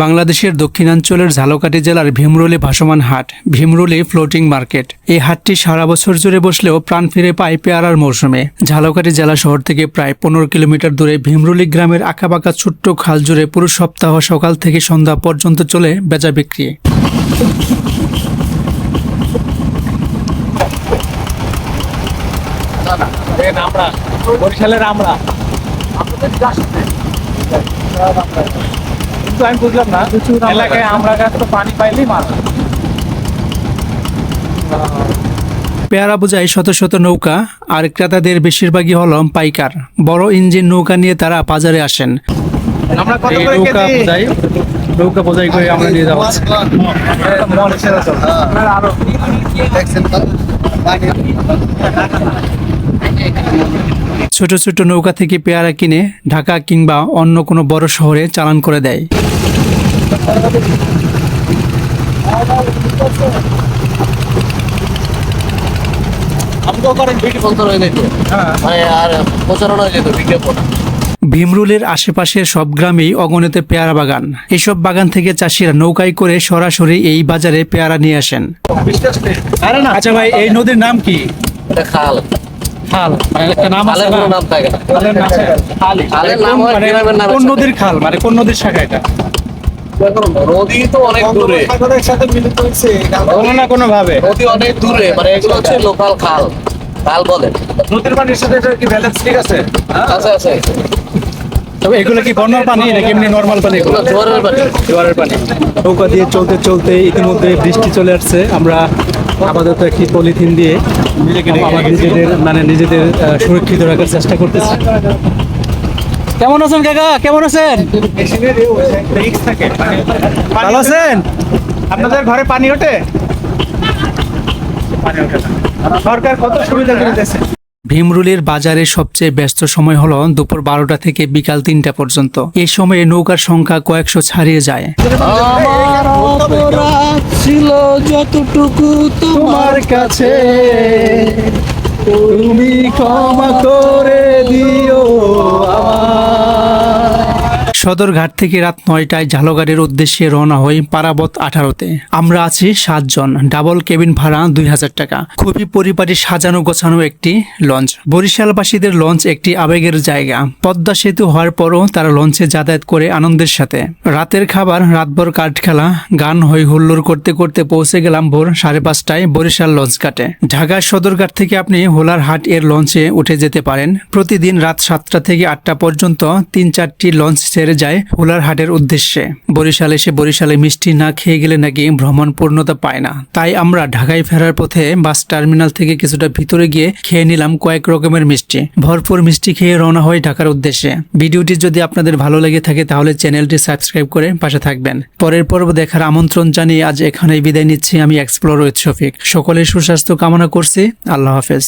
বাংলাদেশের দক্ষিণাঞ্চলের ঝালকাঠি জেলার ভীমরুলি ভাসমান হাট, ভীমরুলি ফ্লোটিং মার্কেট। এই হাটটি সারা বছর জুড়ে বসলেও প্রাণ ফিরে পায় পেয়ারার মৌসুমে। ঝালকাঠি জেলা শহর থেকে প্রায় 15 কিলোমিটার দূরে ভীমরুলি গ্রামের আঁকাবাঁকা ছোট্ট খাল জুড়ে পুরো সপ্তাহ সকাল থেকে সন্ধ্যা পর্যন্ত চলে বেচা বিক্রি। বরিশালের আমরা কিন্তু আমি বুঝলাম না, এলাকায় আমরা গাছ তো পানি পাইলেই মাছ। পেয়ারা বোঝাই শত শত নৌকা, আর ক্রেতাদের বেশিরভাগই হল পাইকার। বড় ইঞ্জিন নৌকা নিয়ে তারা বাজারে আসেন। আমরা কত করে কেজি? নৌকা বোঝাই করে আমরা নিয়ে যাবো। ছোট ছোট নৌকা থেকে পেয়ারা কিনে ঢাকা কিংবা অন্য কোনো বড় শহরে চালান করে দেয়। ভীমরুলের আশেপাশের সব গ্রামেই অগণিত পেয়ারা বাগান। এসব বাগান থেকে চাষিরা নৌকায় করে সরাসরি এই বাজারে পেয়ারা নিয়ে আসেন। আচ্ছা ভাই, এই নদীর নাম কি? খাল। খাল মানে একটা নাম আছে না? নাম থাকে না। খালের নাম আছে। খালের নাম হয় গ্রামের নাম। কোন নদীর খাল মানে কোন নদীর শাখা এটা? নদী তো অনেক দূরে, সাথে মিলিত হয়েছে কোনো না কোনো ভাবে। নদী অনেক দূরে, মানে এগুলো হচ্ছে লোকাল খাল, খাল বলে। নদীর পানির সাথে এটা কি ব্যালেন্স ঠিক আছে? আছে আছে। তবে এগুলো কি বন্যার পানি নাকি এমনি নরমাল পানি? এগুলো জোয়ারের পানি। জোয়ারের পানি। নৌকা দিয়ে চলতে চলতে ইতিমধ্যে বৃষ্টি চলে আসছে। আমরা আপাতত একটি পলিথিন দিয়ে আমার নিজেদের সুরক্ষিত রাখার চেষ্টা করতেছি। কেমন আছেন কাকা? কেমন আছেন? ভালো আছেন? আপনাদের ঘরে পানি ওঠে? পানি ওঠে না। সরকার কত সুবিধা করে দিয়েছে। ভীমরুলির বাজারে সবচেয়ে ব্যস্ত সময় হলো দুপুর 12টা থেকে বিকাল 3টা পর্যন্ত। এই সময়ে নৌকার সংখ্যা কয়েকশো ছাড়িয়ে যায়। আমার অপরাধ ছিল যতটুকু তোমার কাছে, তুমি ক্ষমা করে দিও সদরঘাট থেকে রাত 9টায় ঝালকাঠির উদ্দেশ্যে রওনা হই পারাবত 18-তে। আমরা আছি 7 জন। ডাবল কেবিন ভাড়া 2000 টাকা। খুবই পরিপাটি সাজানো গোছানো একটি লঞ্চ। বরিশালবাসীদের লঞ্চ একটি আবেগের জায়গা। পদ্মা সেতু হওয়ার পরও তারা লঞ্চে যাতায়াত করে আনন্দের সাথে। রাতের খাবার, রাতভর কাঠ খেলা, গান হই হুল্লোড় করতে করতে পৌঁছে গেলাম ভোর 5:30টায় বরিশাল লঞ্চ ঘাটে। ঢাকার সদরঘাট থেকে আপনি হোলার হাট এর লঞ্চে উঠে যেতে পারেন। প্রতিদিন রাত 7টা থেকে 8টা পর্যন্ত 3-4টি লঞ্চ ছেড়ে যায় হোলার হাটের উদ্দেশ্যে। বরিশাল এসে বরিশালে মিষ্টি না খেয়ে গেলে নাকি ভ্রমণ পূর্ণতা পায় না। তাই আমরা ঢাকায় ফেরার পথে বাস টার্মিনাল থেকে কিছুটা ভিতরে গিয়ে খেয়ে নিলাম কয়েক রকমের মিষ্টি। ভরপুর মিষ্টি খেয়ে রওনা হয় ঢাকার উদ্দেশ্যে। ভিডিওটি যদি আপনাদের ভালো লেগে থাকে তাহলে চ্যানেলটি সাবস্ক্রাইব করে পাশে থাকবেন। পরের পর্ব দেখার আমন্ত্রণ জানিয়ে আজ এখানেই বিদায় নিচ্ছি। আমি এক্সপ্লোর উইথ শফিক। সকলের সুস্বাস্থ্য কামনা করছি। আল্লাহ হাফেজ।